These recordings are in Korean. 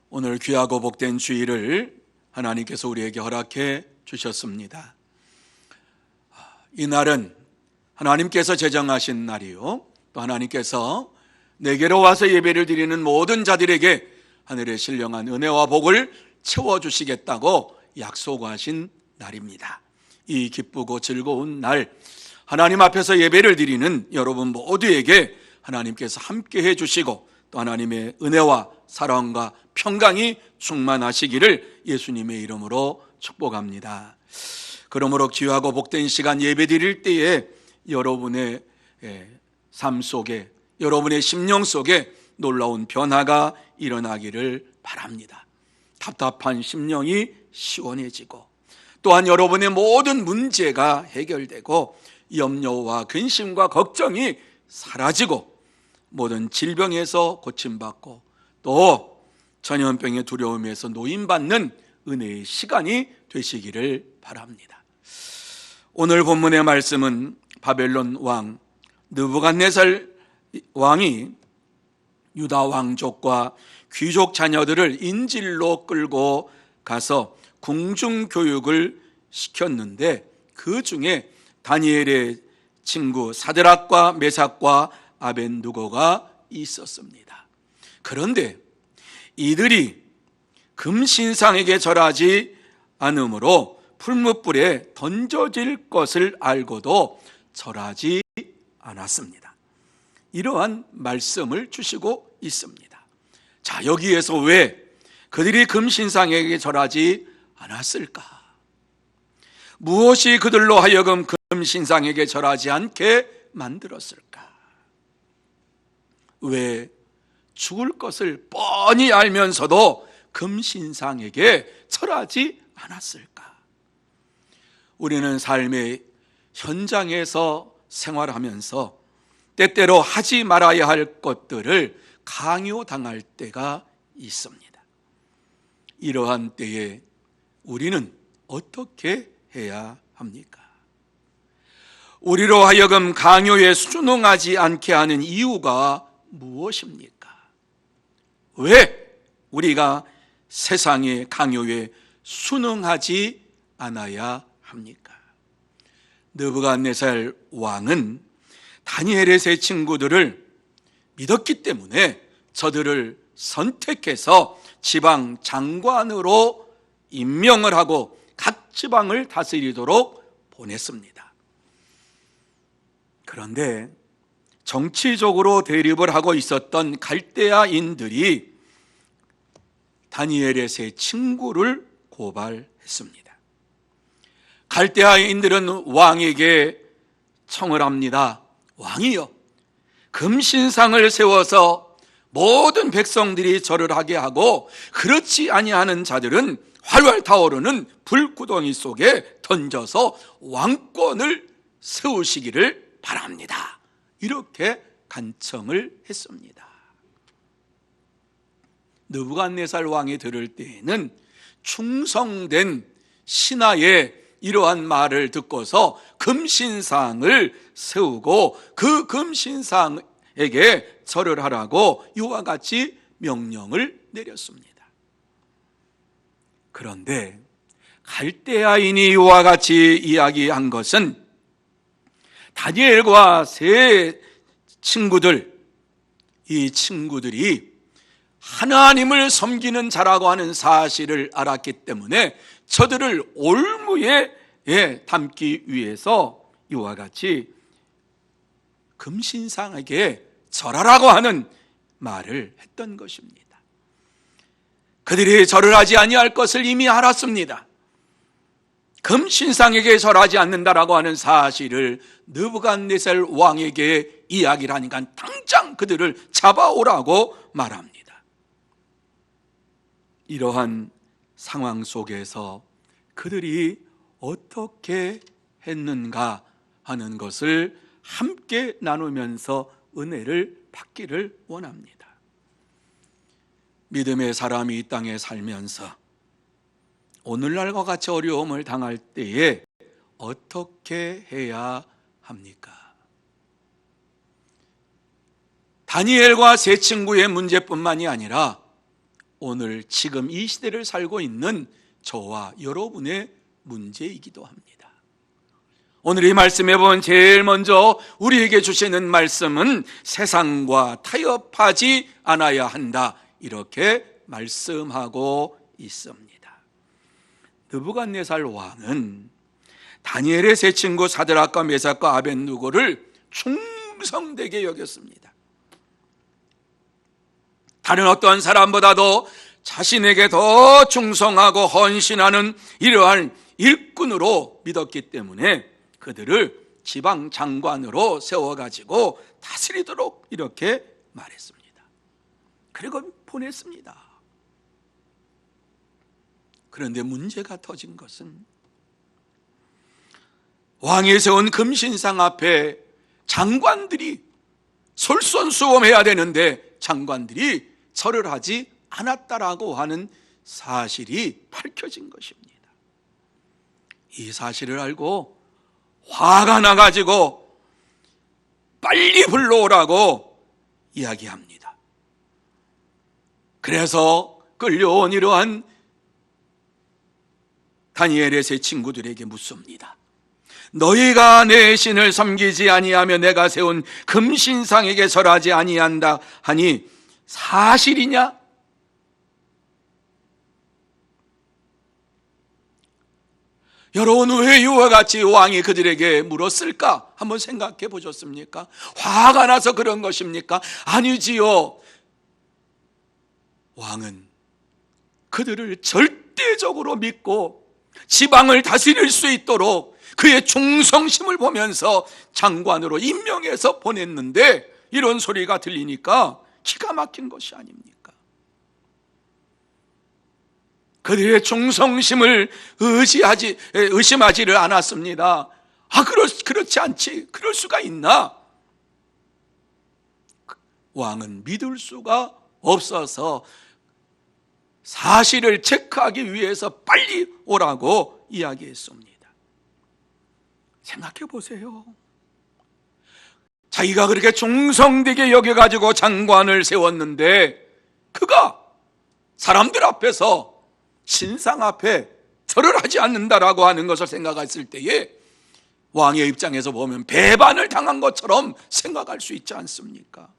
오늘 귀하고 복된 주일을 하나님께서 우리에게 허락해 주셨습니다. 이 날은 하나님께서 제정하신 날이요, 또 하나님께서 내게로 와서 예배를 드리는 모든 자들에게 하늘의 신령한 은혜와 복을 채워주시겠다고 약속하신 날입니다. 이 기쁘고 즐거운 날, 하나님 앞에서 예배를 드리는 여러분 모두에게 하나님께서 함께 해주시고 또 하나님의 은혜와 사랑과 평강이 충만하시기를 예수님의 이름으로 축복합니다. 그러므로 귀하고 복된 시간 예배 드릴 때에 여러분의 삶 속에, 여러분의 심령 속에 놀라운 변화가 일어나기를 바랍니다. 답답한 심령이 시원해지고, 또한 여러분의 모든 문제가 해결되고, 염려와 근심과 걱정이 사라지고, 모든 질병에서 고침받고, 또 전염병의 두려움에서 노임받는 은혜의 시간이 되시기를 바랍니다. 오늘 본문의 말씀은 바벨론 왕 느부갓네살 왕이 유다 왕족과 귀족 자녀들을 인질로 끌고 가서 궁중교육을 시켰는데, 그 중에 다니엘의 친구 사드락과 메삭과 아벤누고가 있었습니다. 그런데 이들이 금신상에게 절하지 않으므로 풀무불에 던져질 것을 알고도 절하지 않았습니다. 이러한 말씀을 주시고 있습니다. 자, 여기에서 왜 그들이 금신상에게 절하지 않았을까? 무엇이 그들로 하여금 금신상에게 절하지 않게 만들었을까? 왜 죽을 것을 뻔히 알면서도 금신상에게 절하지 않았을까? 우리는 삶의 현장에서 생활하면서 때때로 하지 말아야 할 것들을 강요당할 때가 있습니다. 이러한 때에 우리는 어떻게 해야 합니까? 우리로 하여금 강요에 순응하지 않게 하는 이유가 무엇입니까? 왜 우리가 세상의 강요에 순응하지 않아야 합니까? 느부갓네살 왕은 다니엘의 세 친구들을 믿었기 때문에 저들을 선택해서 지방 장관으로 임명을 하고 각 지방을 다스리도록 보냈습니다. 그런데 정치적으로 대립을 하고 있었던 갈대아인들이 다니엘의 세 친구를 고발했습니다. 갈대아인들은 왕에게 청을 합니다. 왕이여, 금신상을 세워서 모든 백성들이 절을 하게 하고 그렇지 아니하는 자들은 활활 타오르는 불구덩이 속에 던져서 왕권을 세우시기를 바랍니다. 이렇게 간청을 했습니다. 느부갓네살 왕이 들을 때에는 충성된 신하의 이러한 말을 듣고서 금신상을 세우고 그 금신상에게 절을 하라고 이와 같이 명령을 내렸습니다. 그런데 갈대아인이 이와 같이 이야기한 것은 다니엘과 세 친구들, 이 친구들이 하나님을 섬기는 자라고 하는 사실을 알았기 때문에 저들을 올무에 담기 위해서 이와 같이 금신상에게 절하라고 하는 말을 했던 것입니다. 그들이 절을 하지 아니할 것을 이미 알았습니다. 금신상에게 절하지 않는다라고 하는 사실을 느부갓네살 왕에게 이야기를 하니까 당장 그들을 잡아오라고 말합니다. 이러한 상황 속에서 그들이 어떻게 했는가 하는 것을 함께 나누면서 은혜를 받기를 원합니다. 믿음의 사람이 이 땅에 살면서 오늘날과 같이 어려움을 당할 때에 어떻게 해야 합니까? 다니엘과 세 친구의 문제뿐만이 아니라 오늘 지금 이 시대를 살고 있는 저와 여러분의 문제이기도 합니다. 오늘 이 말씀에 보면 제일 먼저 우리에게 주시는 말씀은 세상과 타협하지 않아야 한다, 이렇게 말씀하고 있습니다. 느부갓네살 왕은 다니엘의 세 친구 사드락과 메삭과 아벳느고를 충성되게 여겼습니다. 다른 어떤 사람보다도 자신에게 더 충성하고 헌신하는 이러한 일꾼으로 믿었기 때문에 그들을 지방 장관으로 세워가지고 다스리도록 이렇게 말했습니다. 그리고 보냈습니다. 그런데 문제가 터진 것은 왕이 세운 금신상 앞에 장관들이 솔선수범해야 되는데 장관들이 절을 하지 않았다라고 하는 사실이 밝혀진 것입니다. 이 사실을 알고 화가 나가지고 빨리 불러오라고 이야기합니다. 그래서 끌려온 이러한 다니엘의 세 친구들에게 묻습니다. 너희가 내 신을 섬기지 아니하며 내가 세운 금신상에게 절하지 아니한다 하니 사실이냐? 여러분, 왜 이와 같이 왕이 그들에게 물었을까? 한번 생각해 보셨습니까? 화가 나서 그런 것입니까? 아니지요. 왕은 그들을 절대적으로 믿고 지방을 다스릴 수 있도록 그의 충성심을 보면서 장관으로 임명해서 보냈는데 이런 소리가 들리니까 기가 막힌 것이 아닙니까? 그들의 충성심을 의심하지를 않았습니다. 그렇지 않지. 그럴 수가 있나? 왕은 믿을 수가 없어서 사실을 체크하기 위해서 빨리 오라고 이야기했습니다. 생각해 보세요. 자기가 그렇게 충성되게 여겨가지고 장관을 세웠는데 그가 사람들 앞에서 신상 앞에 절을 하지 않는다라고 하는 것을 생각했을 때에 왕의 입장에서 보면 배반을 당한 것처럼 생각할 수 있지 않습니까?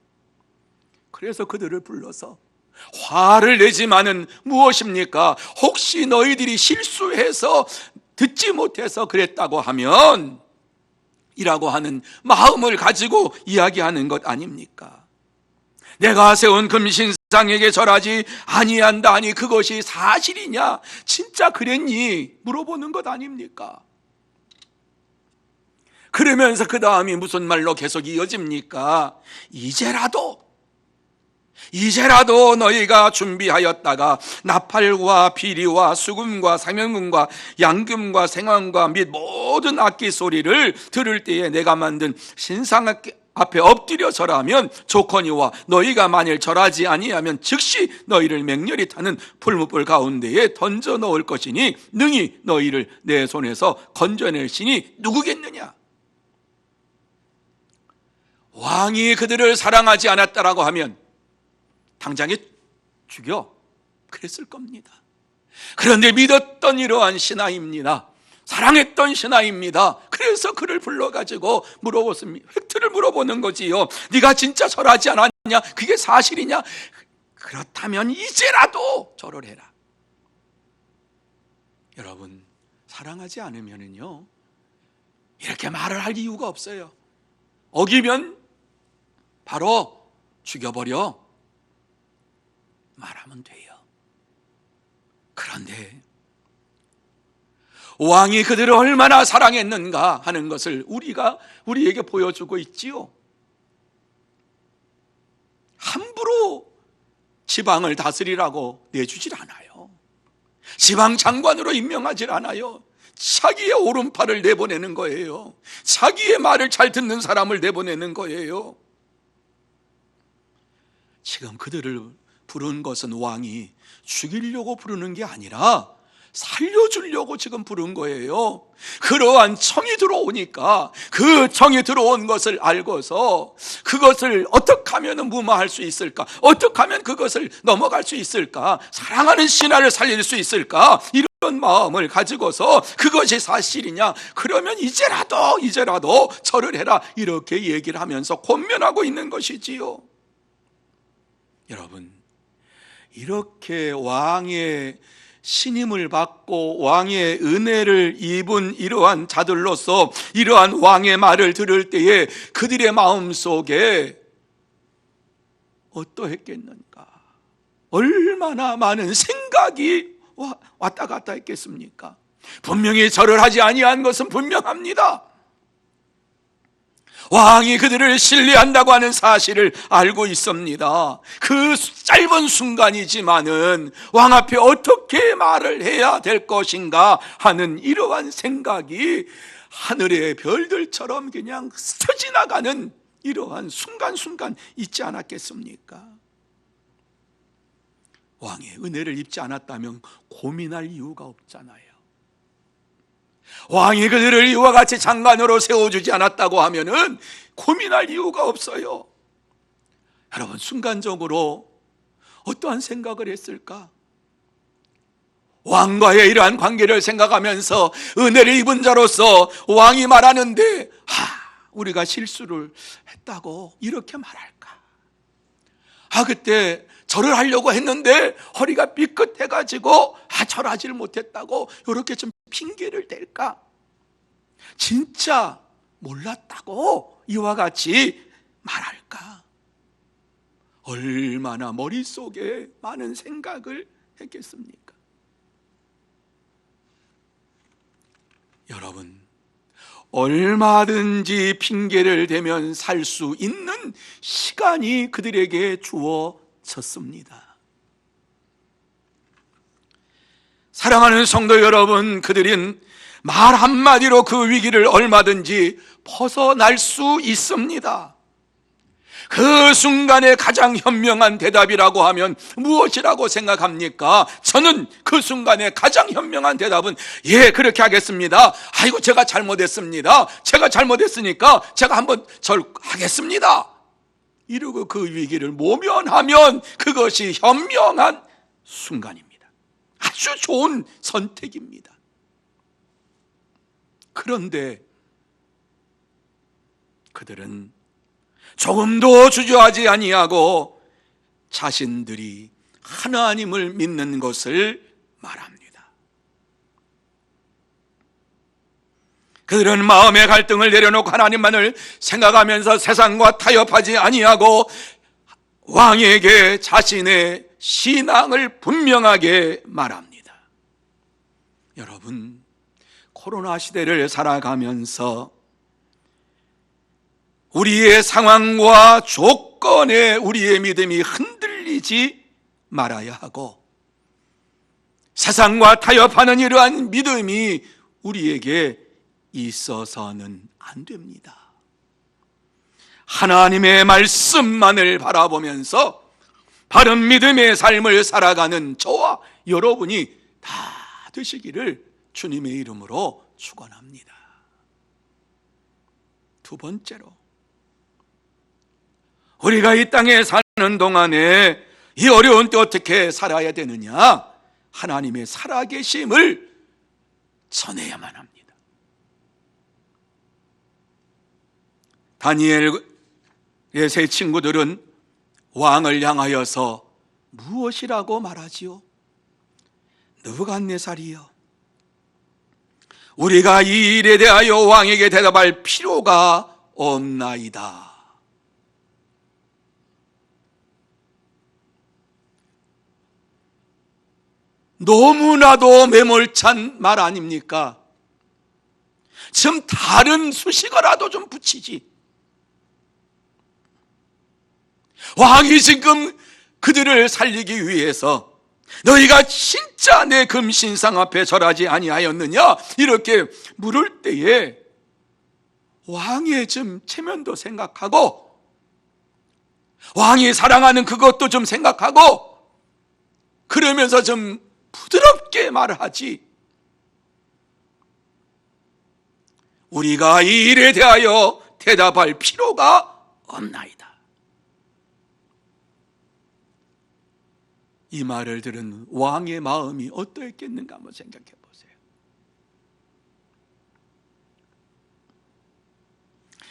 그래서 그들을 불러서 화를 내지만은 무엇입니까? 혹시 너희들이 실수해서 듣지 못해서 그랬다고 하면 이라고 하는 마음을 가지고 이야기하는 것 아닙니까? 내가 세운 금신상에게 절하지 아니한다 하니 그것이 사실이냐? 진짜 그랬니? 물어보는 것 아닙니까? 그러면서 그 다음이 무슨 말로 계속 이어집니까? 이제라도 너희가 준비하였다가 나팔과 비리와 수금과 상현금과 양금과 생황과 및 모든 악기 소리를 들을 때에 내가 만든 신상 앞에 엎드려 절하면 좋거니와 너희가 만일 절하지 아니하면 즉시 너희를 맹렬히 타는 풀무불 가운데에 던져 넣을 것이니 능히 너희를 내 손에서 건져낼 신이 누구겠느냐? 왕이 그들을 사랑하지 않았다라고 하면 당장에 죽여 그랬을 겁니다. 그런데 믿었던 이러한 신하입니다. 사랑했던 신하입니다. 그래서 그를 불러가지고 물어봤습니다. 팩트를 물어보는 거지요. 네가 진짜 절하지 않았냐? 그게 사실이냐? 그렇다면 이제라도 절을 해라. 여러분, 사랑하지 않으면요 이렇게 말을 할 이유가 없어요. 어기면 바로 죽여버려 말하면 돼요. 그런데 왕이 그들을 얼마나 사랑했는가 하는 것을 우리에게 보여주고 있지요. 함부로 지방을 다스리라고 내주질 않아요. 지방 장관으로 임명하질 않아요. 자기의 오른팔을 내보내는 거예요. 자기의 말을 잘 듣는 사람을 내보내는 거예요. 지금 그들을 부른 것은 왕이 죽이려고 부르는 게 아니라 살려주려고 지금 부른 거예요. 그러한 청이 들어오니까 그 청이 들어온 것을 알고서 그것을 어떻게 하면 무마할 수 있을까? 어떻게 하면 그것을 넘어갈 수 있을까? 사랑하는 신하를 살릴 수 있을까? 이런 마음을 가지고서 그것이 사실이냐? 그러면 이제라도 절을 해라, 이렇게 얘기를 하면서 권면하고 있는 것이지요. 여러분, 이렇게 왕의 신임을 받고 왕의 은혜를 입은 이러한 자들로서 이러한 왕의 말을 들을 때에 그들의 마음속에 어떠했겠는가? 얼마나 많은 생각이 왔다 갔다 했겠습니까? 분명히 절을 하지 아니한 것은 분명합니다. 왕이 그들을 신뢰한다고 하는 사실을 알고 있습니다. 그 짧은 순간이지만은 왕 앞에 어떻게 말을 해야 될 것인가 하는 이러한 생각이 하늘의 별들처럼 그냥 스쳐 지나가는 이러한 순간순간 있지 않았겠습니까? 왕의 은혜를 입지 않았다면 고민할 이유가 없잖아요. 왕이 그들을 이와 같이 장관으로 세워주지 않았다고 하면은 고민할 이유가 없어요. 여러분, 순간적으로 어떠한 생각을 했을까? 왕과의 이러한 관계를 생각하면서 은혜를 입은 자로서 왕이 말하는데 우리가 실수를 했다고 이렇게 말할까? 그때 절을 하려고 했는데 허리가 삐끗해가지고 절하지를 못했다고 이렇게 좀 핑계를 댈까? 진짜 몰랐다고 이와 같이 말할까? 얼마나 머릿속에 많은 생각을 했겠습니까? 여러분, 얼마든지 핑계를 대면 살 수 있는 시간이 그들에게 주어졌습니다. 사랑하는 성도 여러분, 그들은 말 한마디로 그 위기를 얼마든지 벗어날 수 있습니다. 그 순간에 가장 현명한 대답이라고 하면 무엇이라고 생각합니까? 저는 그 순간에 가장 현명한 대답은 그렇게 하겠습니다. 제가 잘못했습니다. 제가 잘못했으니까 제가 한번 절하겠습니다. 이러고 그 위기를 모면하면 그것이 현명한 순간입니다. 아주 좋은 선택입니다. 그런데 그들은 조금도 주저하지 아니하고 자신들이 하나님을 믿는 것을 말합니다. 그들은 마음의 갈등을 내려놓고 하나님만을 생각하면서 세상과 타협하지 아니하고 왕에게 자신의 신앙을 분명하게 말합니다. 여러분, 코로나 시대를 살아가면서 우리의 상황과 조건에 우리의 믿음이 흔들리지 말아야 하고 세상과 타협하는 이러한 믿음이 우리에게 있어서는 안 됩니다. 하나님의 말씀만을 바라보면서 바른 믿음의 삶을 살아가는 저와 여러분이 다 되시기를 주님의 이름으로 축원합니다. 두 번째로, 우리가 이 땅에 사는 동안에 이 어려운 때 어떻게 살아야 되느냐? 하나님의 살아계심을 전해야만 합니다. 다니엘의 세 친구들은 왕을 향하여서 무엇이라고 말하지요? 느부갓네살이여, 우리가 이 일에 대하여 왕에게 대답할 필요가 없나이다. 너무나도 매몰찬 말 아닙니까? 지금 다른 수식어라도 좀 붙이지. 왕이 지금 그들을 살리기 위해서 너희가 진짜 내 금신상 앞에 절하지 아니하였느냐? 이렇게 물을 때에 왕의 좀 체면도 생각하고 왕이 사랑하는 그것도 좀 생각하고 그러면서 좀 부드럽게 말하지, 우리가 이 일에 대하여 대답할 필요가 없나이다. 이 말을 들은 왕의 마음이 어떠했겠는가 한번 생각해 보세요.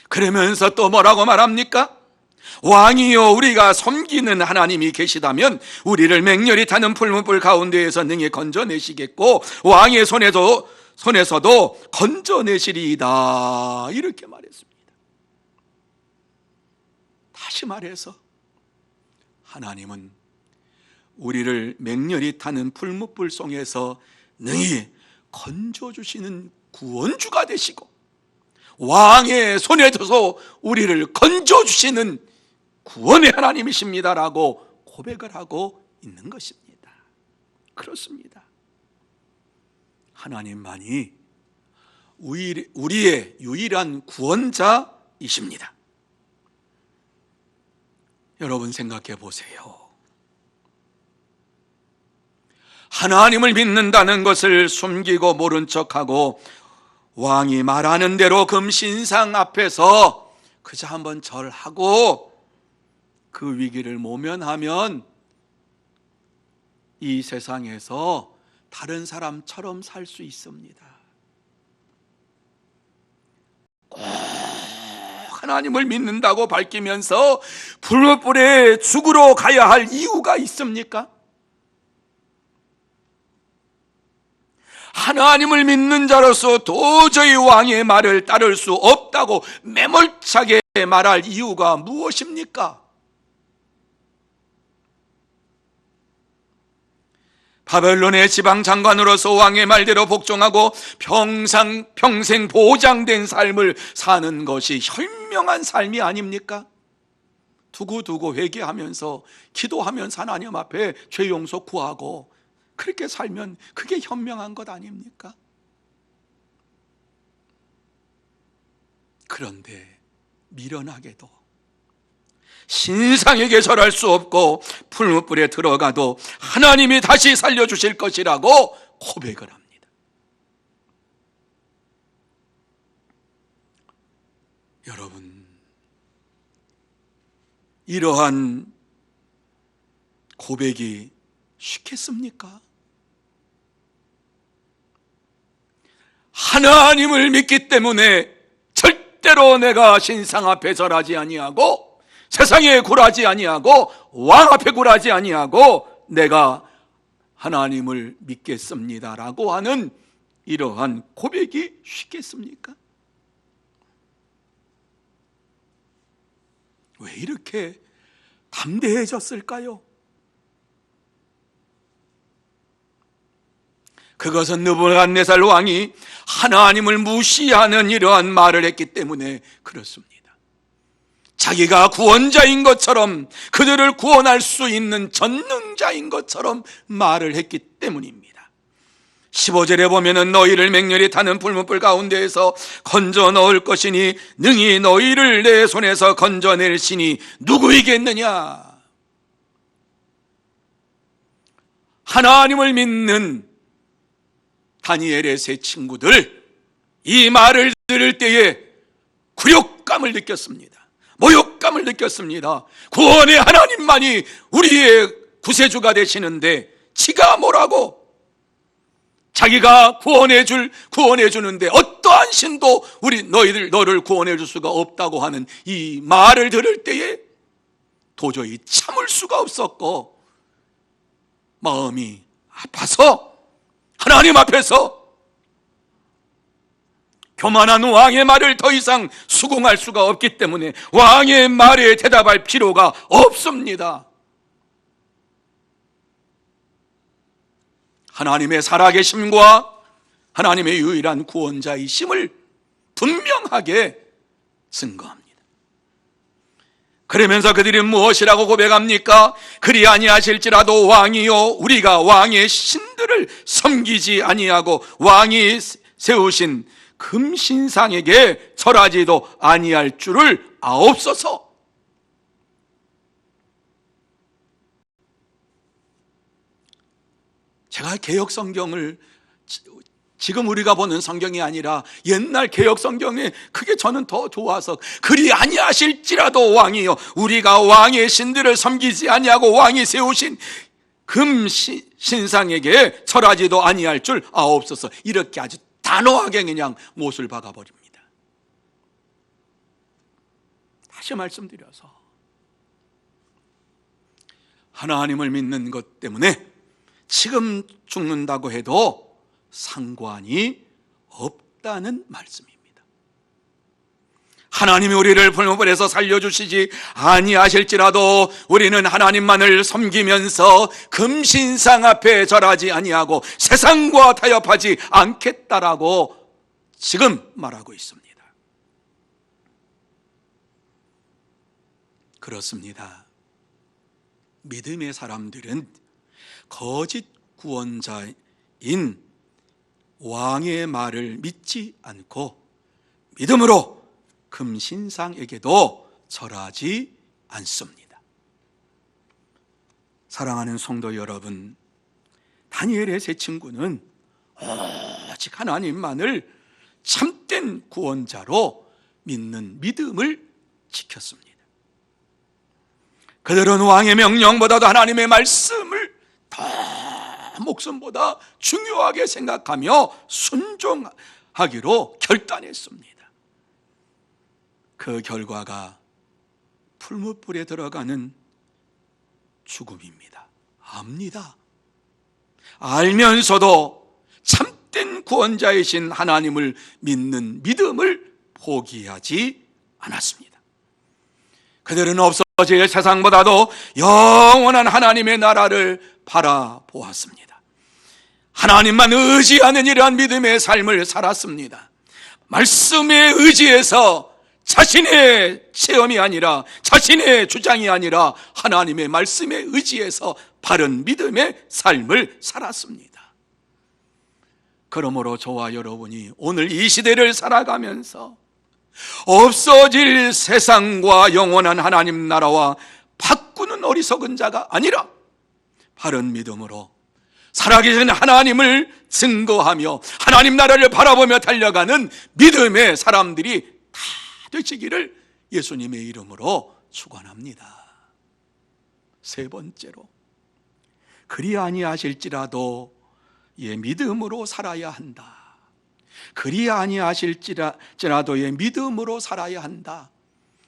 그러면서 또 뭐라고 말합니까? 왕이여, 우리가 섬기는 하나님이 계시다면 우리를 맹렬히 타는 풀무불 가운데에서 능히 건져내시겠고 왕의 손에서도 건져내시리이다, 이렇게 말했습니다. 다시 말해서 하나님은 우리를 맹렬히 타는 풀무불 속에서 능히 건져주시는 구원주가 되시고 왕의 손에 둬서 우리를 건져주시는 구원의 하나님이십니다라고 고백을 하고 있는 것입니다. 그렇습니다. 하나님만이 우리의 유일한 구원자이십니다. 여러분 생각해 보세요. 하나님을 믿는다는 것을 숨기고 모른 척하고 왕이 말하는 대로 금신상 앞에서 그저 한번 절하고 그 위기를 모면하면 이 세상에서 다른 사람처럼 살 수 있습니다. 꼭 하나님을 믿는다고 밝히면서 풀무불에 죽으러 가야 할 이유가 있습니까? 하나님을 믿는 자로서 도저히 왕의 말을 따를 수 없다고 매몰차게 말할 이유가 무엇입니까? 바벨론의 지방장관으로서 왕의 말대로 복종하고 평생 보장된 삶을 사는 것이 현명한 삶이 아닙니까? 두고두고 회개하면서 기도하면서 하나님 앞에 죄 용서 구하고 그렇게 살면 그게 현명한 것 아닙니까? 그런데 미련하게도 신상에게 절할 수 없고 풀무불에 들어가도 하나님이 다시 살려주실 것이라고 고백을 합니다. 여러분, 이러한 고백이 쉽겠습니까? 하나님을 믿기 때문에 절대로 내가 신상 앞에 절하지 아니하고 세상에 굴하지 아니하고 왕 앞에 굴하지 아니하고 내가 하나님을 믿겠습니다라고 하는 이러한 고백이 쉽겠습니까? 왜 이렇게 담대해졌을까요? 그것은 느부갓네살 왕이 하나님을 무시하는 이러한 말을 했기 때문에 그렇습니다. 자기가 구원자인 것처럼, 그들을 구원할 수 있는 전능자인 것처럼 말을 했기 때문입니다. 15절에 보면은 너희를 맹렬히 타는 풀무불 가운데에서 건져 넣을 것이니 능히 너희를 내 손에서 건져낼 신이 누구이겠느냐. 하나님을 믿는 다니엘의 세 친구들, 이 말을 들을 때에 굴욕감을 느꼈습니다. 모욕감을 느꼈습니다. 구원의 하나님만이 우리의 구세주가 되시는데 지가 뭐라고? 자기가 구원해주는데 어떠한 신도 너를 구원해줄 수가 없다고 하는 이 말을 들을 때에 도저히 참을 수가 없었고 마음이 아파서 하나님 앞에서 교만한 왕의 말을 더 이상 수긍할 수가 없기 때문에 왕의 말에 대답할 필요가 없습니다. 하나님의 살아계심과 하나님의 유일한 구원자이심을 분명하게 증거합니다. 그러면서 그들이 무엇이라고 고백합니까? 그리 아니하실지라도 왕이요, 우리가 왕의 신들을 섬기지 아니하고 왕이 세우신 금신상에게 절하지도 아니할 줄을 아옵소서. 제가 개역 성경을 지금 우리가 보는 성경이 아니라 옛날 개역 성경에 그게 저는 더 좋아서, 그리 아니하실지라도 왕이요 우리가 왕의 신들을 섬기지 아니하고 왕이 세우신 금 신상에게 절하지도 아니할 줄 아옵소서, 이렇게 아주 단호하게 그냥 못을 박아버립니다. 다시 말씀드려서, 하나님을 믿는 것 때문에 지금 죽는다고 해도 상관이 없다는 말씀입니다. 하나님이 우리를 불모불에서 살려주시지 아니하실지라도 우리는 하나님만을 섬기면서 금신상 앞에 절하지 아니하고 세상과 타협하지 않겠다라고 지금 말하고 있습니다. 그렇습니다. 믿음의 사람들은 거짓 구원자인 왕의 말을 믿지 않고 믿음으로 금신상에게도 절하지 않습니다. 사랑하는 성도 여러분, 다니엘의 세 친구는 오직 하나님만을 참된 구원자로 믿는 믿음을 지켰습니다. 그들은 왕의 명령보다도 하나님의 말씀을 더 목숨보다 중요하게 생각하며 순종하기로 결단했습니다. 그 결과가 풀무불에 들어가는 죽음입니다. 압니다. 알면서도 참된 구원자이신 하나님을 믿는 믿음을 포기하지 않았습니다. 그들은 없어질 세상보다도 영원한 하나님의 나라를 바라보았습니다. 하나님만 의지하는 이러한 믿음의 삶을 살았습니다. 말씀에 의지해서 자신의 체험이 아니라, 자신의 주장이 아니라 하나님의 말씀에 의지해서 바른 믿음의 삶을 살았습니다. 그러므로 저와 여러분이 오늘 이 시대를 살아가면서 없어질 세상과 영원한 하나님 나라와 바꾸는 어리석은 자가 아니라 바른 믿음으로 살아계신 하나님을 증거하며 하나님 나라를 바라보며 달려가는 믿음의 사람들이 다 되시기를 예수님의 이름으로 축원합니다. 세 번째로, 그리 아니하실지라도 믿음으로 살아야 한다. 그리 아니하실지라도의 믿음으로 살아야 한다.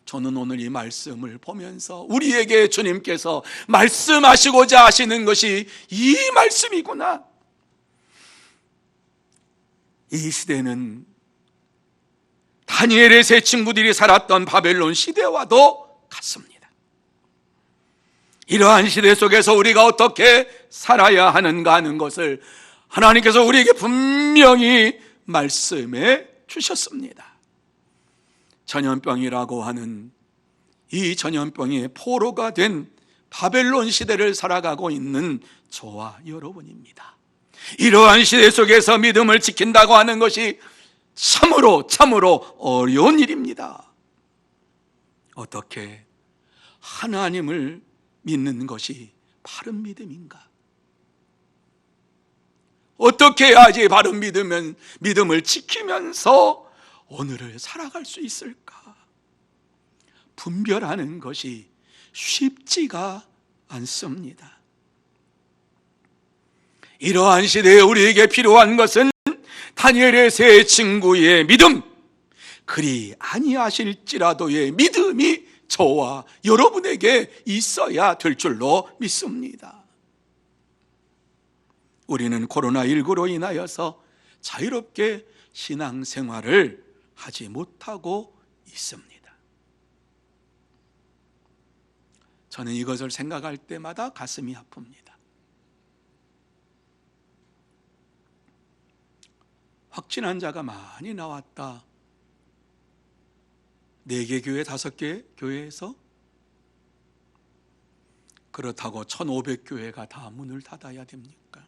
저는 오늘 이 말씀을 보면서 우리에게 주님께서 말씀하시고자 하시는 것이 이 말씀이구나. 이 시대는 다니엘의 세 친구들이 살았던 바벨론 시대와도 같습니다. 이러한 시대 속에서 우리가 어떻게 살아야 하는가 하는 것을 하나님께서 우리에게 분명히 말씀해 주셨습니다. 전염병이라고 하는 이 전염병의 포로가 된 바벨론 시대를 살아가고 있는 저와 여러분입니다. 이러한 시대 속에서 믿음을 지킨다고 하는 것이 참으로 어려운 일입니다. 어떻게 하나님을 믿는 것이 바른 믿음인가? 어떻게 해야지 바른 믿음을 지키면서 오늘을 살아갈 수 있을까? 분별하는 것이 쉽지가 않습니다. 이러한 시대에 우리에게 필요한 것은 다니엘의 세 친구의 믿음, 그리 아니하실지라도의 믿음이 저와 여러분에게 있어야 될 줄로 믿습니다. 우리는 코로나19로 인하여서 자유롭게 신앙생활을 하지 못하고 있습니다. 저는 이것을 생각할 때마다 가슴이 아픕니다. 확진 환자가 많이 나왔다. 4개 교회, 5개 교회에서 그렇다고 1500교회가 다 문을 닫아야 됩니까?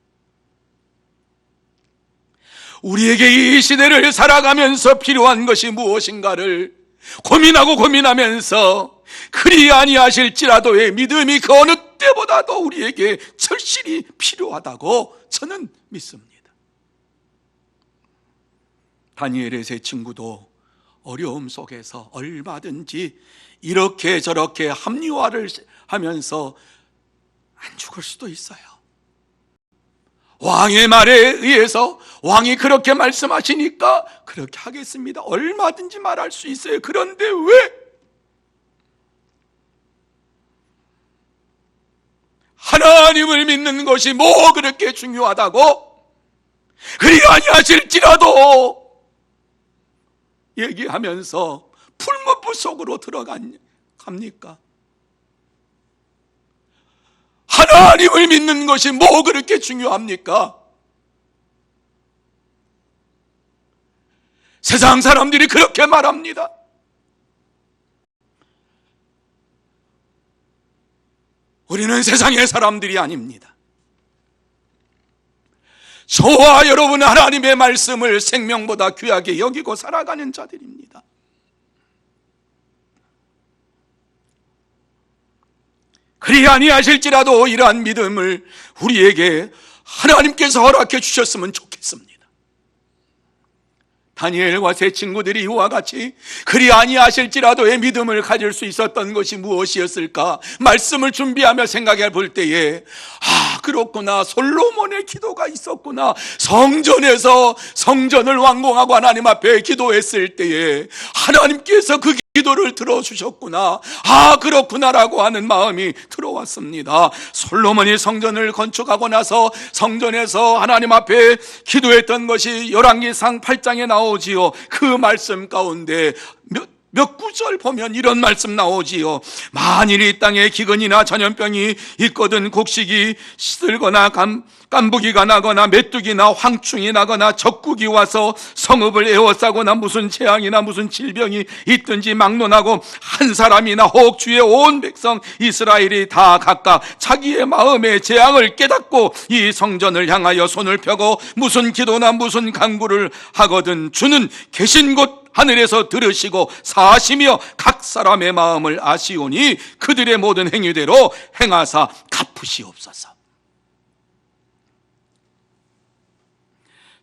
우리에게 이 시대를 살아가면서 필요한 것이 무엇인가를 고민하면서 그리 아니하실지라도의 믿음이 그 어느 때보다도 우리에게 절실히 필요하다고 저는 믿습니다. 다니엘의 세 친구도 어려움 속에서 얼마든지 이렇게 저렇게 합리화를 하면서 안 죽을 수도 있어요. 왕의 말에 의해서 왕이 그렇게 말씀하시니까 그렇게 하겠습니다. 얼마든지 말할 수 있어요. 그런데 왜 하나님을 믿는 것이 뭐 그렇게 중요하다고? 그리 아니하실지라도 얘기하면서 풀무불 속으로 들어갑니까? 하나님을 믿는 것이 뭐 그렇게 중요합니까? 세상 사람들이 그렇게 말합니다. 우리는 세상의 사람들이 아닙니다. 저와 여러분은 하나님의 말씀을 생명보다 귀하게 여기고 살아가는 자들입니다. 그리 아니하실지라도 이러한 믿음을 우리에게 하나님께서 허락해 주셨으면 좋겠습니다. 다니엘과 세 친구들이 이와 같이 그리 아니하실지라도의 믿음을 가질 수 있었던 것이 무엇이었을까? 말씀을 준비하며 생각해 볼 때에 그렇구나, 솔로몬의 기도가 있었구나. 성전에서 성전을 완공하고 하나님 앞에 기도했을 때에 하나님께서 그 기도를 들어주셨구나. 그렇구나라고 하는 마음이 들어왔습니다. 솔로몬이 성전을 건축하고 나서 성전에서 하나님 앞에 기도했던 것이 열왕기상 8장에 나오지요. 그 말씀 가운데 몇 구절 보면 이런 말씀 나오지요. 만일 이 땅에 기근이나 전염병이 있거든 곡식이 시들거나 깐부기가 나거나 메뚜기나 황충이 나거나 적국이 와서 성읍을 에워싸거나 무슨 재앙이나 무슨 질병이 있든지 막론하고 한 사람이나 혹 주의 온 백성 이스라엘이 다 각각 자기의 마음의 재앙을 깨닫고 이 성전을 향하여 손을 펴고 무슨 기도나 무슨 간구를 하거든 주는 계신 곳 하늘에서 들으시고 사시며 각 사람의 마음을 아시오니 그들의 모든 행위대로 행하사 갚으시옵소서.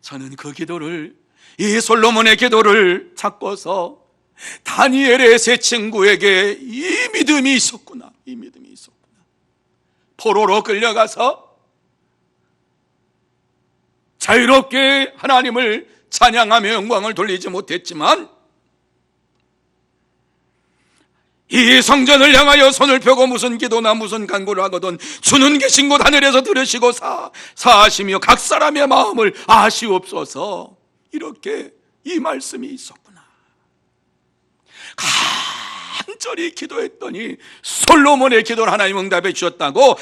저는 그 기도를, 이 솔로몬의 기도를 찾고서 다니엘의 세 친구에게 이 믿음이 있었구나, 이 믿음이 있었구나. 포로로 끌려가서 자유롭게 하나님을 찬양하며 영광을 돌리지 못했지만 이 성전을 향하여 손을 펴고 무슨 기도나 무슨 간구를 하거든 주는 계신 곳 하늘에서 들으시고 사하시며 각 사람의 마음을 아시옵소서. 이렇게 이 말씀이 있었구나. 간절히 기도했더니 솔로몬의 기도를 하나님 응답해 주셨다고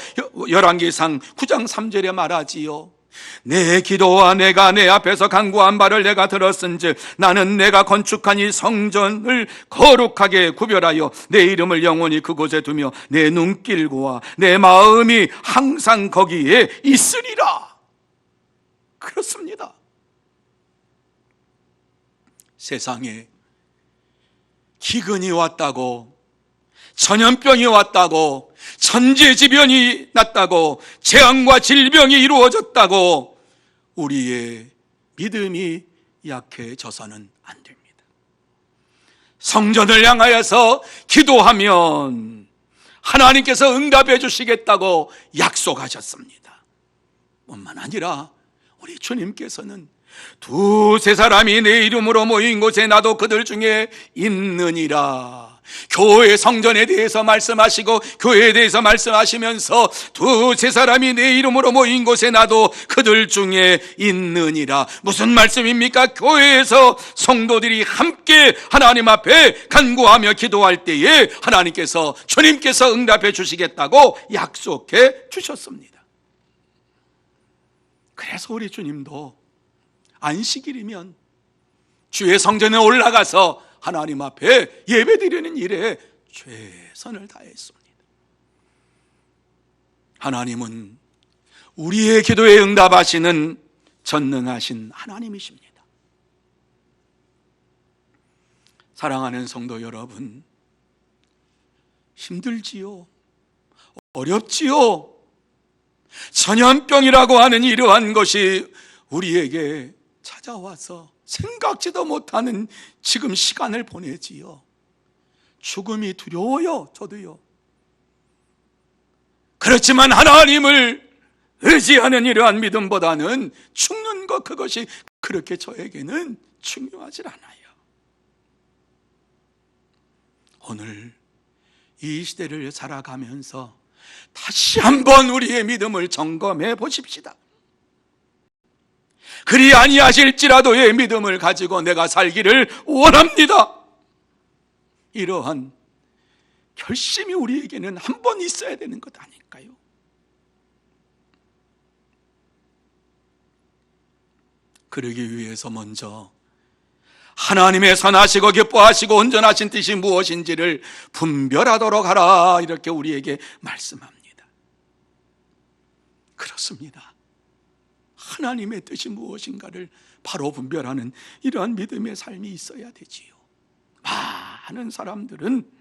열왕기상 9장 3절에 말하지요. 내 기도와 내가 내 앞에서 간구한 바를 내가 들었은즉 나는 내가 건축한 이 성전을 거룩하게 구별하여 내 이름을 영원히 그곳에 두며 내 눈길과 내 마음이 항상 거기에 있으리라. 그렇습니다. 세상에 기근이 왔다고, 전염병이 왔다고, 천재지변이 났다고, 재앙과 질병이 이루어졌다고 우리의 믿음이 약해져서는 안 됩니다. 성전을 향하여서 기도하면 하나님께서 응답해 주시겠다고 약속하셨습니다. 뿐만 아니라 우리 주님께서는 두세 사람이 내 이름으로 모인 곳에 나도 그들 중에 있느니라. 교회 성전에 대해서 말씀하시고 교회에 대해서 말씀하시면서 두세 사람이 내 이름으로 모인 곳에 나도 그들 중에 있느니라. 무슨 말씀입니까? 교회에서 성도들이 함께 하나님 앞에 간구하며 기도할 때에 하나님께서, 주님께서 응답해 주시겠다고 약속해 주셨습니다. 그래서 우리 주님도 안식일이면 주의 성전에 올라가서 하나님 앞에 예배드리는 일에 최선을 다했습니다. 하나님은 우리의 기도에 응답하시는 전능하신 하나님이십니다. 사랑하는 성도 여러분, 힘들지요? 어렵지요. 전염병이라고 하는 이러한 것이 우리에게 찾아와서 생각지도 못하는 지금 시간을 보내지요. 죽음이 두려워요. 저도요. 그렇지만 하나님을 의지하는 이러한 믿음보다는 죽는 것, 그것이 그렇게 저에게는 중요하지 않아요. 오늘 이 시대를 살아가면서 다시 한번 우리의 믿음을 점검해 보십시다. 그리 아니하실지라도의 믿음을 가지고 내가 살기를 원합니다. 이러한 결심이 우리에게는 한 번 있어야 되는 것 아닐까요? 그러기 위해서 먼저 하나님의 선하시고 기뻐하시고 온전하신 뜻이 무엇인지를 분별하도록 하라, 이렇게 우리에게 말씀합니다. 그렇습니다. 하나님의 뜻이 무엇인가를 바로 분별하는 이러한 믿음의 삶이 있어야 되지요. 많은 사람들은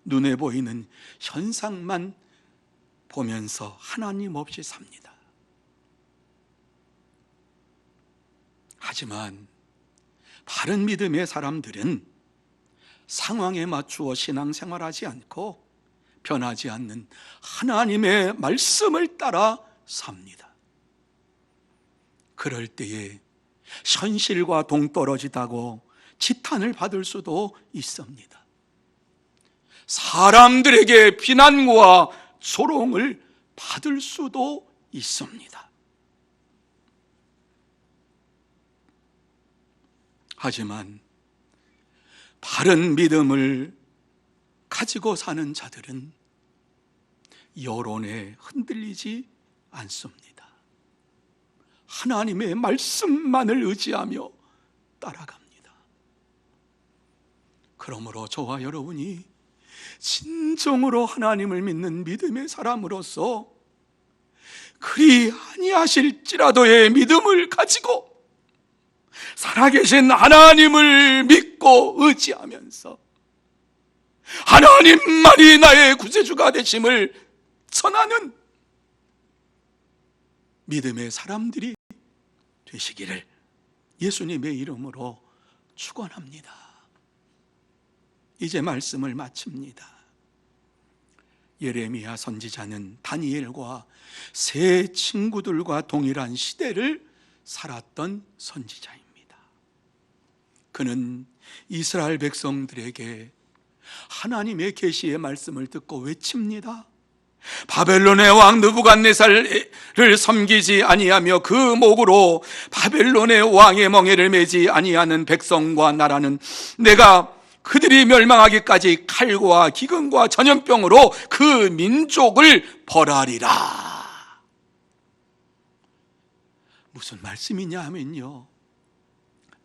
눈에 보이는 현상만 보면서 하나님 없이 삽니다. 하지만 바른 믿음의 사람들은 상황에 맞추어 신앙생활하지 않고 변하지 않는 하나님의 말씀을 따라 삽니다. 그럴 때에 현실과 동떨어지다고 지탄을 받을 수도 있습니다. 사람들에게 비난과 조롱을 받을 수도 있습니다. 하지만 바른 믿음을 가지고 사는 자들은 여론에 흔들리지 않습니다. 하나님의 말씀만을 의지하며 따라갑니다. 그러므로 저와 여러분이 진정으로 하나님을 믿는 믿음의 사람으로서 그리 아니하실지라도의 믿음을 가지고 살아계신 하나님을 믿고 의지하면서 하나님만이 나의 구세주가 되심을 선하는 믿음의 사람들이 되시기를 예수님의 이름으로 축원합니다. 이제 말씀을 마칩니다. 예레미야 선지자는 다니엘과 세 친구들과 동일한 시대를 살았던 선지자입니다. 그는 이스라엘 백성들에게 하나님의 계시의 말씀을 듣고 외칩니다. 바벨론의 왕 느부갓네살을 섬기지 아니하며 그 목으로 바벨론의 왕의 멍에를 매지 아니하는 백성과 나라는 내가 그들이 멸망하기까지 칼과 기근과 전염병으로 그 민족을 벌하리라. 무슨 말씀이냐 하면요,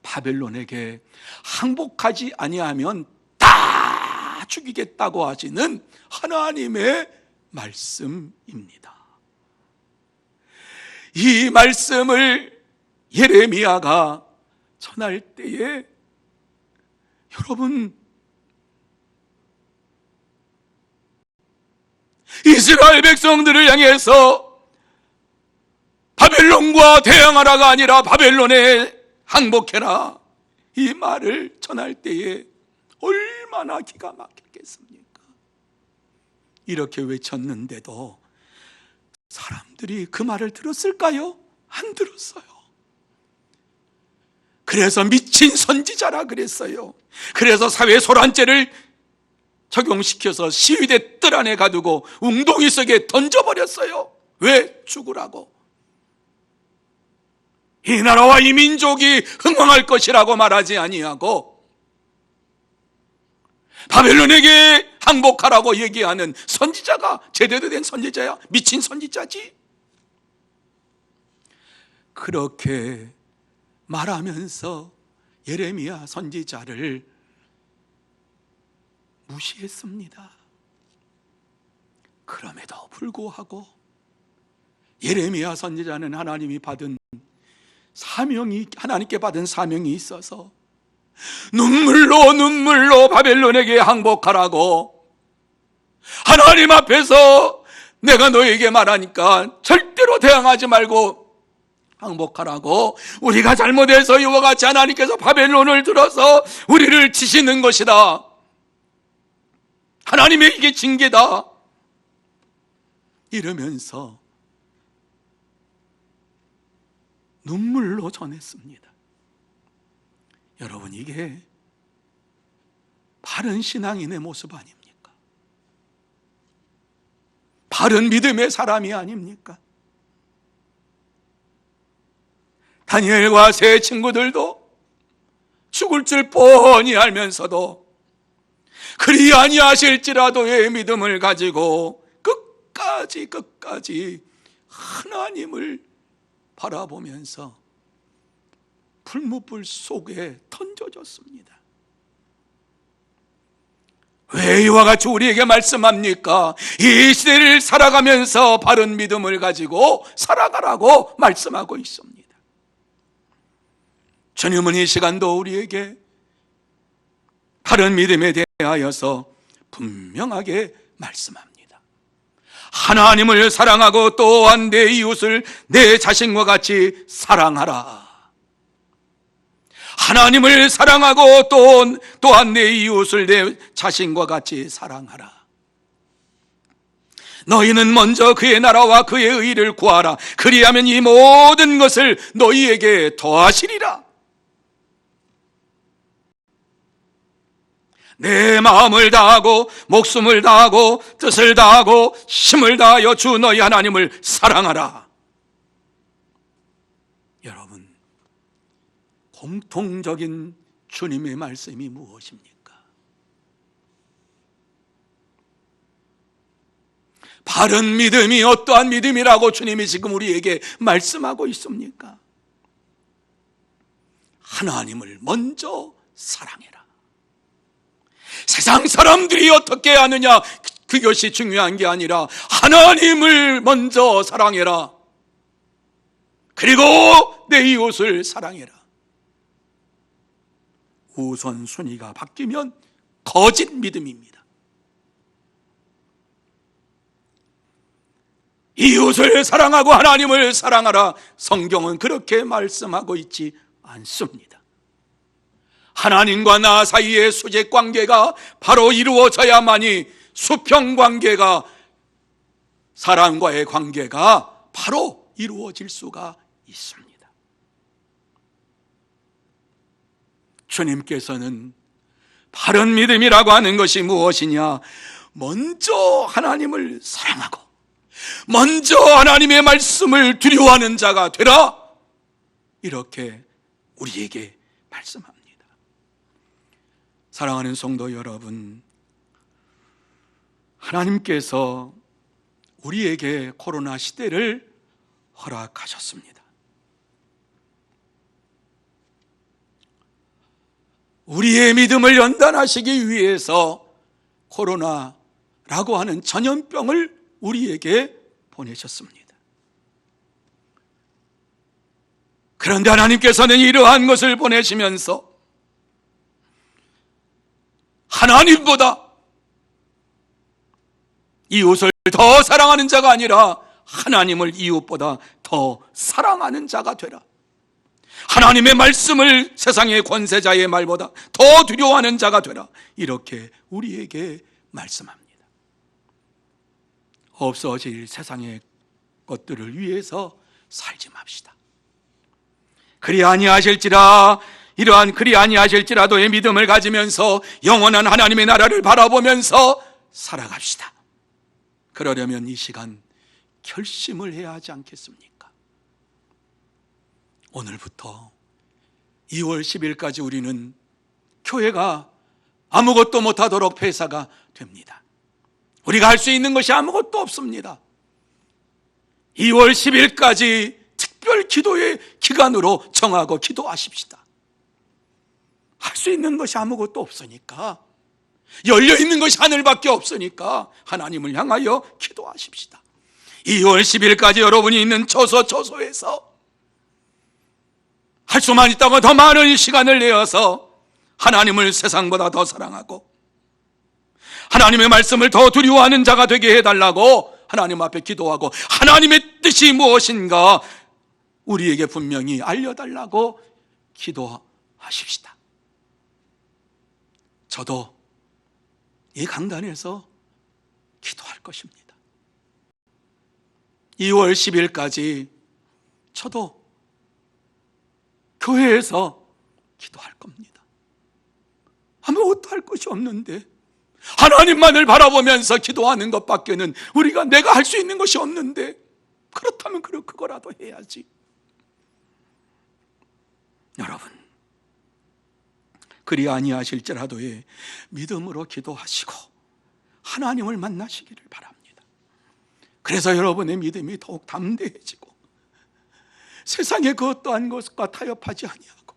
바벨론에게 항복하지 아니하면 다 죽이겠다고 하시는 하나님의 말씀입니다. 이 말씀을 예레미야가 전할 때에 여러분, 이스라엘 백성들을 향해서 바벨론과 대항하라가 아니라 바벨론에 항복해라, 이 말을 전할 때에 얼마나 기가 막혔겠습니까? 이렇게 외쳤는데도 사람들이 그 말을 들었을까요? 안 들었어요. 그래서 미친 선지자라 그랬어요. 그래서 사회 소란죄를 적용시켜서 시위대 뜰 안에 가두고 웅덩이 속에 던져버렸어요. 왜? 죽으라고. 이 나라와 이 민족이 흥왕할 것이라고 말하지 아니하고 바벨론에게 항복하라고 얘기하는 선지자가 제대로 된 선지자야? 미친 선지자지? 그렇게 말하면서 예레미야 선지자를 무시했습니다. 그럼에도 불구하고 예레미야 선지자는 하나님께 받은 사명이 있어서 눈물로 바벨론에게 항복하라고 하나님 앞에서 내가 너에게 말하니까 절대로 대항하지 말고 항복하라고. 우리가 잘못해서 이와 같이 하나님께서 바벨론을 들어서 우리를 치시는 것이다. 하나님의 이게 징계다. 이러면서 눈물로 전했습니다. 여러분, 이게 바른 신앙인의 모습 아닙니까? 바른 믿음의 사람이 아닙니까? 다니엘과 세 친구들도 죽을 줄 뻔히 알면서도 그리 아니하실지라도의 믿음을 가지고 끝까지 하나님을 바라보면서 불무불 속에 던져졌습니다. 왜 이와 같이 우리에게 말씀합니까? 이 시대를 살아가면서 바른 믿음을 가지고 살아가라고 말씀하고 있습니다. 주님은 이 시간도 우리에게 바른 믿음에 대하여서 분명하게 말씀합니다. 하나님을 사랑하고 또한 내 이웃을 내 자신과 같이 사랑하라. 하나님을 사랑하고 또한 내 이웃을 내 자신과 같이 사랑하라. 너희는 먼저 그의 나라와 그의 의를 구하라. 그리하면 이 모든 것을 너희에게 더하시리라. 내 마음을 다하고 목숨을 다하고 뜻을 다하고 힘을 다하여 주 너희 하나님을 사랑하라. 여러분, 공통적인 주님의 말씀이 무엇입니까? 바른 믿음이 어떠한 믿음이라고 주님이 지금 우리에게 말씀하고 있습니까? 하나님을 먼저 사랑해라. 세상 사람들이 어떻게 하느냐, 그것이 중요한 게 아니라 하나님을 먼저 사랑해라. 그리고 내 이웃을 사랑해라. 우선순위가 바뀌면 거짓 믿음입니다. 이웃을 사랑하고 하나님을 사랑하라. 성경은 그렇게 말씀하고 있지 않습니다. 하나님과 나 사이의 수직 관계가 바로 이루어져야만이 수평 관계가, 사람과의 관계가 바로 이루어질 수가 있습니다. 주님께서는 바른 믿음이라고 하는 것이 무엇이냐? 먼저 하나님을 사랑하고 먼저 하나님의 말씀을 두려워하는 자가 되라. 이렇게 우리에게 말씀합니다. 사랑하는 성도 여러분, 하나님께서 우리에게 코로나 시대를 허락하셨습니다. 우리의 믿음을 연단하시기 위해서 코로나라고 하는 전염병을 우리에게 보내셨습니다. 그런데 하나님께서는 이러한 것을 보내시면서 하나님보다 이웃을 더 사랑하는 자가 아니라 하나님을 이웃보다 더 사랑하는 자가 되라. 하나님의 말씀을 세상의 권세자의 말보다 더 두려워하는 자가 되라. 이렇게 우리에게 말씀합니다. 없어질 세상의 것들을 위해서 살지 맙시다. 그리 아니하실지라도의 믿음을 가지면서 영원한 하나님의 나라를 바라보면서 살아갑시다. 그러려면 이 시간 결심을 해야 하지 않겠습니까? 오늘부터 2월 10일까지 우리는 교회가 아무것도 못하도록 폐사가 됩니다. 우리가 할 수 있는 것이 아무것도 없습니다. 2월 10일까지 특별 기도의 기간으로 정하고 기도하십시다. 할 수 있는 것이 아무것도 없으니까, 열려있는 것이 하늘밖에 없으니까 하나님을 향하여 기도하십시다. 2월 10일까지 여러분이 있는 처소에서 할 수만 있다고 더 많은 시간을 내어서 하나님을 세상보다 더 사랑하고 하나님의 말씀을 더 두려워하는 자가 되게 해달라고 하나님 앞에 기도하고 하나님의 뜻이 무엇인가 우리에게 분명히 알려달라고 기도하십시다. 저도 이 강단에서 기도할 것입니다. 2월 10일까지 저도 교회에서 기도할 겁니다. 아무것도 할 것이 없는데 하나님만을 바라보면서 기도하는 것밖에는 내가 할 수 있는 것이 없는데, 그렇다면 그거라도 해야지. 여러분, 그리 아니하실지라도의 믿음으로 기도하시고 하나님을 만나시기를 바랍니다. 그래서 여러분의 믿음이 더욱 담대해지고 세상의 그 어떠한 것과 타협하지 아니하고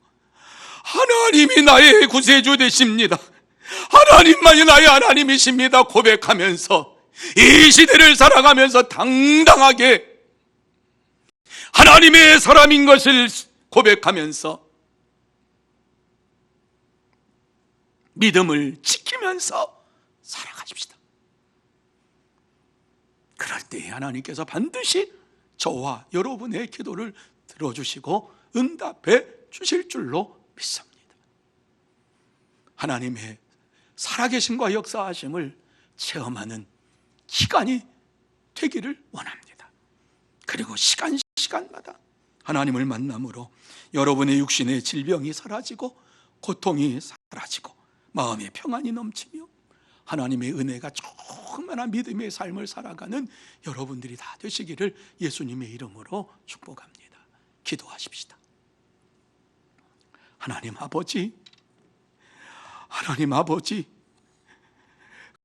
하나님이 나의 구세주 되십니다, 하나님만이 나의 하나님이십니다 고백하면서 이 시대를 살아가면서 당당하게 하나님의 사람인 것을 고백하면서 믿음을 지키면서 살아가십시다. 그럴 때 하나님께서 반드시 저와 여러분의 기도를 들어주시고 응답해 주실 줄로 믿습니다. 하나님의 살아계심과 역사하심을 체험하는 시간이 되기를 원합니다. 그리고 시간마다 하나님을 만남으로 여러분의 육신의 질병이 사라지고 고통이 사라지고 마음의 평안이 넘치며 하나님의 은혜가 충만한 믿음의 삶을 살아가는 여러분들이 다 되시기를 예수님의 이름으로 축복합니다. 기도하십시다. 하나님 아버지,